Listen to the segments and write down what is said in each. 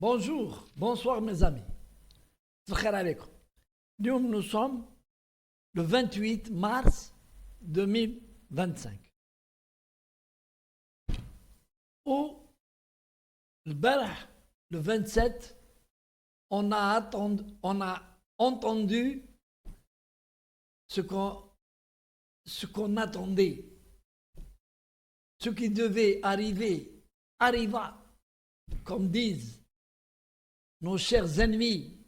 Bonjour, bonsoir mes amis. Tkhair alaikum. Nous sommes le 28 mars 2025. Au le 27, on a entendu ce qu'on attendait. Ce qui devait arriver, arriva, comme disent nos chers ennemis,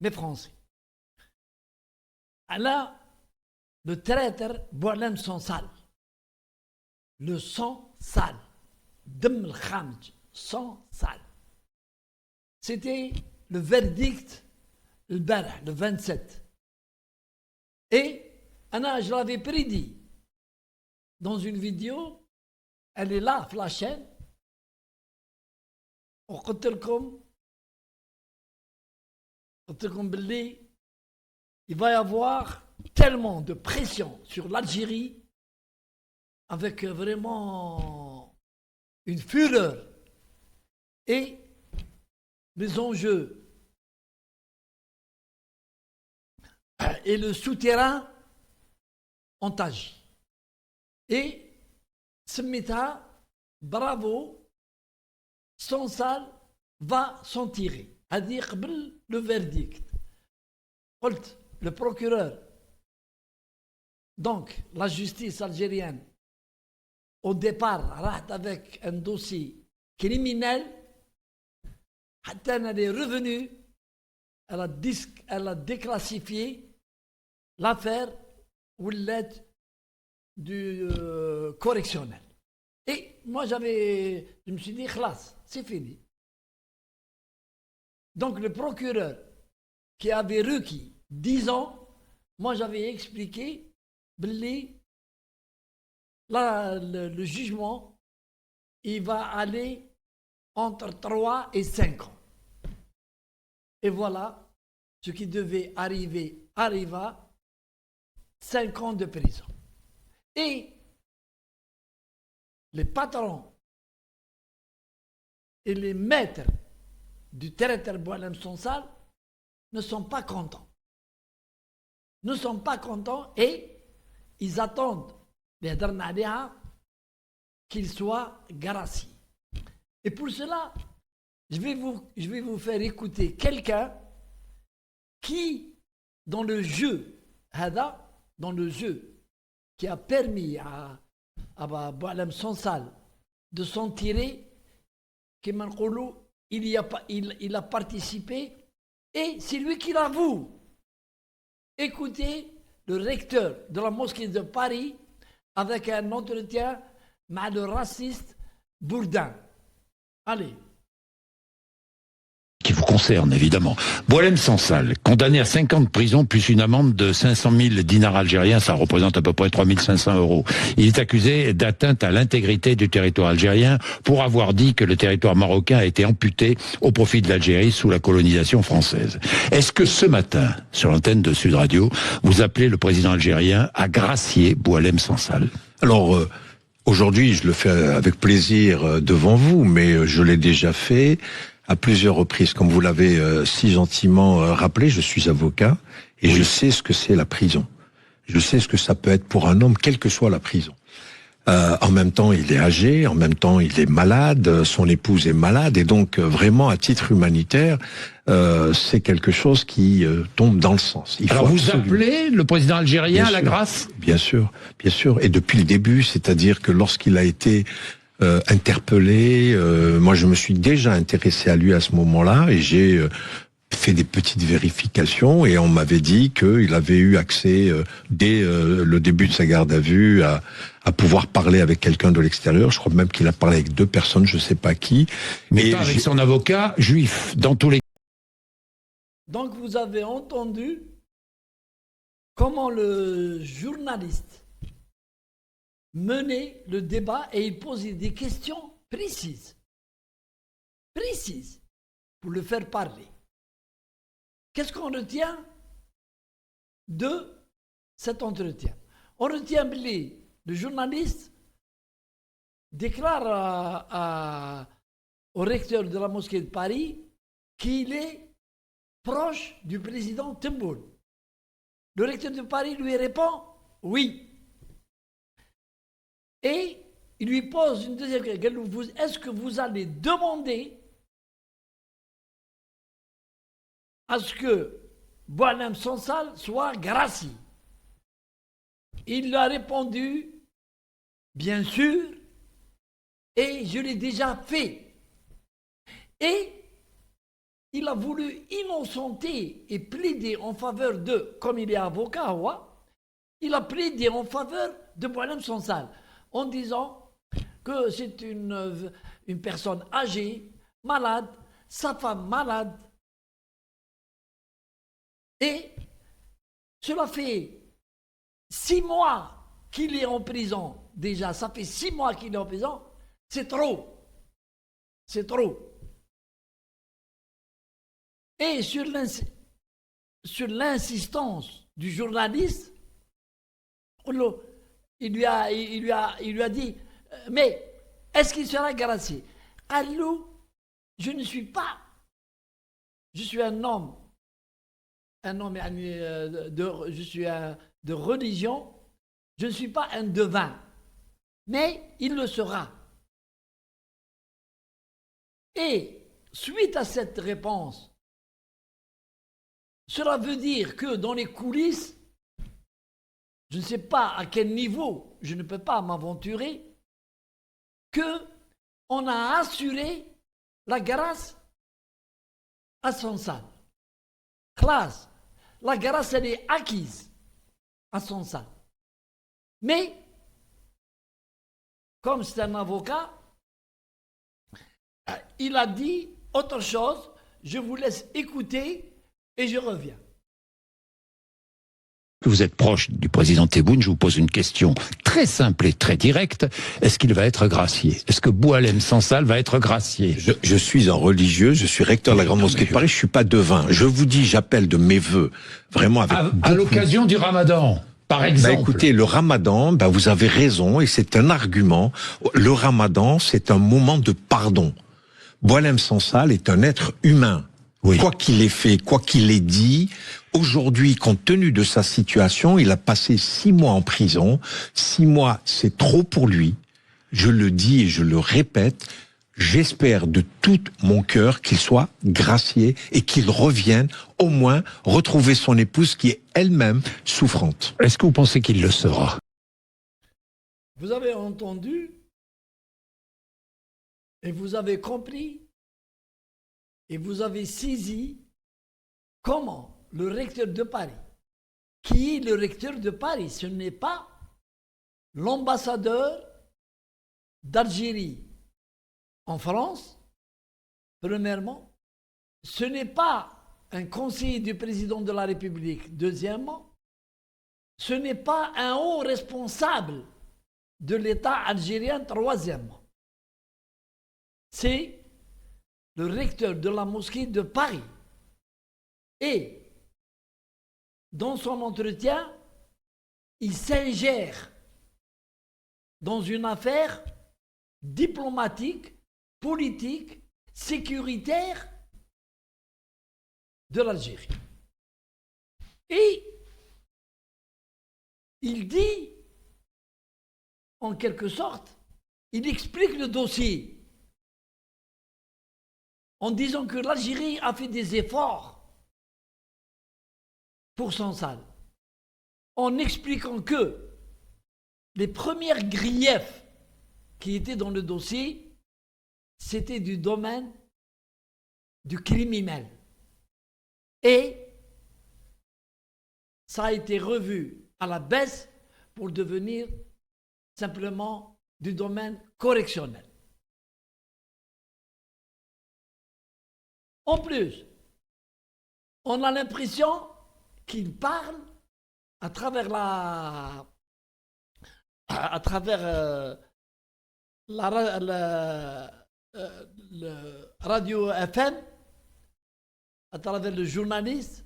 les Français. Là, le traître Boualem sang sale. Le sang sale. Dem al-Khamj, sang sale. C'était le verdict le 27. Et Anna, je l'avais prédit dans une vidéo, elle est là, sur la chaîne. وقلت لكم باللي il va y avoir tellement de pression sur l'Algérie avec vraiment une fureur et les enjeux et le souterrain ont agi. Et Smita, bravo, Sansal va s'en tirer. À dire le verdict. Le procureur, donc la justice algérienne, au départ, avec un dossier criminel, elle est revenue, elle a déclassifié l'affaire ou l'aide du correctionnel. Et moi, je me suis dit, classe, c'est fini. Donc le procureur qui avait requis 10 ans, moi j'avais expliqué, le jugement, il va aller entre 3 et 5 ans. Et voilà, ce qui devait arriver, arriva, 5 ans de prison. Et les patrons et les maîtres du traître Boualem Sansal ne sont pas contents. Ne sont pas contents et ils attendent qu'il soit gracié. Et pour cela, je vais vous faire écouter quelqu'un qui, dans le jeu, qui a permis à Boualem Sansal de s'en tirer, il a participé et c'est lui qui l'avoue. Écoutez le recteur de la mosquée de Paris avec un entretien avec le raciste Bourdin. Allez. Qui vous concerne, évidemment. Boualem Sansal, condamné à 5 ans de prison plus une amende de 500 000 dinars algériens, ça représente à peu près 3 500 €. Il est accusé d'atteinte à l'intégrité du territoire algérien pour avoir dit que le territoire marocain a été amputé au profit de l'Algérie sous la colonisation française. Est-ce que ce matin, sur l'antenne de Sud Radio, vous appelez le président algérien à gracier Boualem Sansal? Alors, aujourd'hui, je le fais avec plaisir devant vous, mais je l'ai déjà fait à plusieurs reprises. Comme vous l'avez si gentiment rappelé, je suis avocat et je sais ce que c'est la prison. Je sais ce que ça peut être pour un homme, quelle que soit la prison. En même temps, il est âgé, en même temps, il est malade, son épouse est malade, et donc vraiment, à titre humanitaire, c'est quelque chose qui tombe dans le sens. Alors vous appelez le président algérien à la grâce? Bien sûr, et depuis le début, c'est-à-dire que lorsqu'il a été interpellé, moi je me suis déjà intéressé à lui à ce moment-là, et j'ai fait des petites vérifications, et on m'avait dit qu'il avait eu accès dès le début de sa garde à vue à pouvoir parler avec quelqu'un de l'extérieur. Je crois même qu'il a parlé avec 2 personnes, je ne sais pas qui. Mais pas avec son avocat juif, dans tous les... Donc vous avez entendu comment le journaliste menait le débat et il posait des questions précises pour le faire parler. Qu'est-ce qu'on retient de cet entretien? On retient le journaliste déclare au recteur de la mosquée de Paris qu'il est proche du président Tebboune. Le recteur de Paris lui répond oui. Et il lui pose une deuxième question. Est-ce que vous allez demander à ce que Boualem Sansal soit gracié? Il lui a répondu, bien sûr, et je l'ai déjà fait. Et il a voulu innocenter et plaider en faveur de, comme il est avocat, il a plaidé en faveur de Boualem Sansal, en disant que c'est une personne âgée, malade, sa femme malade. Et cela fait 6 mois qu'il est en prison. Déjà, ça fait 6 mois qu'il est en prison. C'est trop. C'est trop. Et sur l'insistance du journaliste, il lui a dit, mais est-ce qu'il sera gracié? Allô, je ne suis pas. Je suis un homme. Je suis de religion. Je ne suis pas un devin. Mais il le sera. Et suite à cette réponse, cela veut dire que dans les coulisses, je ne sais pas à quel niveau, je ne peux pas m'aventurer, qu'on a assuré la grâce à Sansal. Classe, la grâce, elle est acquise à Sansal. Mais, comme c'est un avocat, il a dit autre chose. Je vous laisse écouter et je reviens. Vous êtes proche du président Tebboune, je vous pose une question très simple et très directe. Est-ce qu'il va être gracié? Est-ce que Boualem Sansal va être gracié? Je suis un religieux, je suis recteur de la Grande Mosquée de Paris, je suis pas devin. Je vous dis, j'appelle de mes vœux, vraiment avec à l'occasion du Ramadan, par exemple. Écoutez, le Ramadan, vous avez raison, et c'est un argument. Le Ramadan, c'est un moment de pardon. Boualem Sansal est un être humain. Oui. Quoi qu'il ait fait, quoi qu'il ait dit, aujourd'hui, compte tenu de sa situation, il a passé 6 mois en prison. 6 mois, c'est trop pour lui. Je le dis et je le répète, j'espère de tout mon cœur qu'il soit gracié et qu'il revienne au moins retrouver son épouse qui est elle-même souffrante. Est-ce que vous pensez qu'il le sera? Vous avez entendu et vous avez compris et vous avez saisi comment le recteur de Paris, qui est le recteur de Paris, ce n'est pas l'ambassadeur d'Algérie en France, premièrement, ce n'est pas un conseiller du président de la République, deuxièmement, ce n'est pas un haut responsable de l'État algérien, troisièmement. C'est le recteur de la mosquée de Paris. Et dans son entretien, il s'ingère dans une affaire diplomatique, politique, sécuritaire de l'Algérie. Et il dit, en quelque sorte, il explique le dossier en disant que l'Algérie a fait des efforts pour Sansal, en expliquant que les premiers griefs qui étaient dans le dossier, c'était du domaine du criminel. Et ça a été revu à la baisse pour devenir simplement du domaine correctionnel. En plus, on a l'impression qu'il parle à travers le radio FM, à travers le journaliste,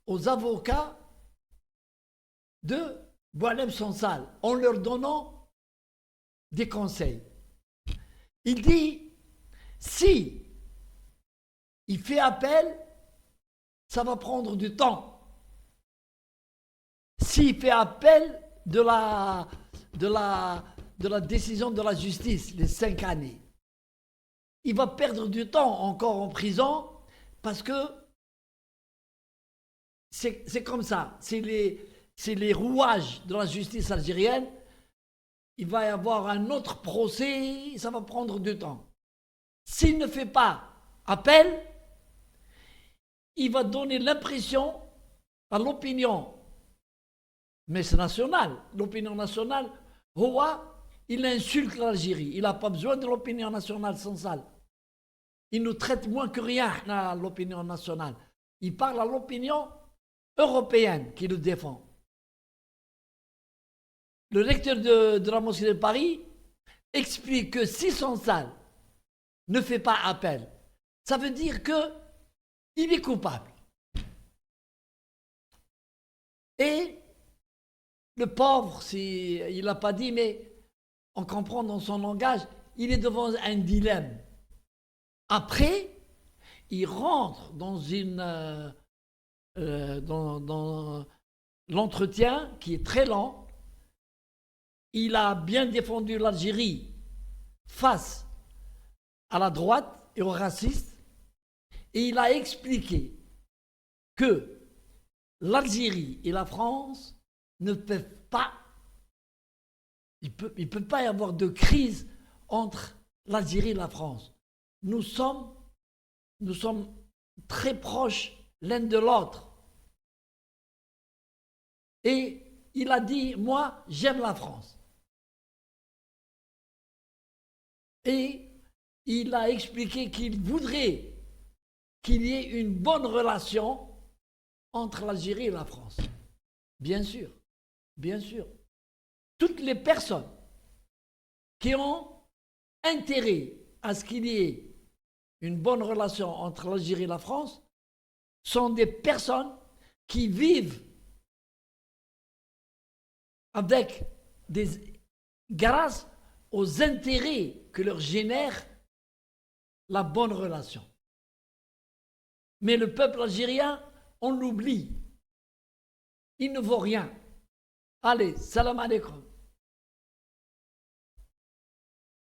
aux avocats de Boualem Sansal, en leur donnant des conseils. Il dit, si il fait appel, ça va prendre du temps. S'il fait appel de la décision de la justice, les 5 années, il va perdre du temps encore en prison parce que c'est comme ça. C'est les rouages de la justice algérienne. Il va y avoir un autre procès, ça va prendre du temps. S'il ne fait pas appel, il va donner l'impression à l'opinion, mais c'est national, l'opinion nationale, il insulte l'Algérie, il n'a pas besoin de l'opinion nationale sans ça. Il nous traite moins que rien à l'opinion nationale. Il parle à l'opinion européenne qui le défend. Le recteur de la mosquée de Paris explique que si Sansal ne fait pas appel, ça veut dire qu'il est coupable. Et le pauvre, il n'a pas dit, mais on comprend dans son langage, il est devant un dilemme. Après, il rentre dans dans l'entretien qui est très lent. Il a bien défendu l'Algérie face à la droite et aux racistes. Et il a expliqué que l'Algérie et la France ne peuvent pas, il ne peut pas y avoir de crise entre l'Algérie et la France. Nous sommes très proches l'un de l'autre. Et il a dit, moi, j'aime la France. Et il a expliqué qu'il voudrait qu'il y ait une bonne relation entre l'Algérie et la France. Bien sûr, bien sûr. Toutes les personnes qui ont intérêt à ce qu'il y ait une bonne relation entre l'Algérie et la France sont des personnes qui vivent grâce aux intérêts que leur génère la bonne relation. Mais le peuple algérien, on l'oublie. Il ne vaut rien. Allez, salam alaikum.